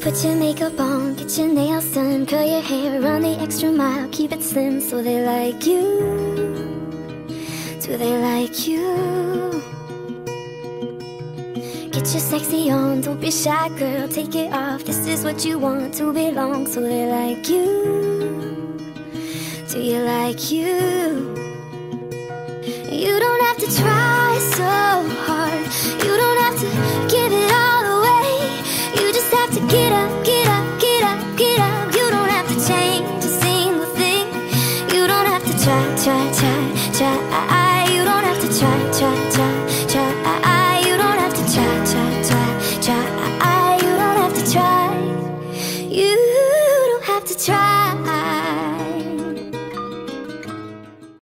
Put your makeup on, get your nails done, curl your hair, run the extra mile, keep it slim so they like you. Do they like you? Get your sexy on, don't be shy girl, take it off. This is what you want, to belong, so they like you. Do you like you? You don't have to try so hard, you don't have to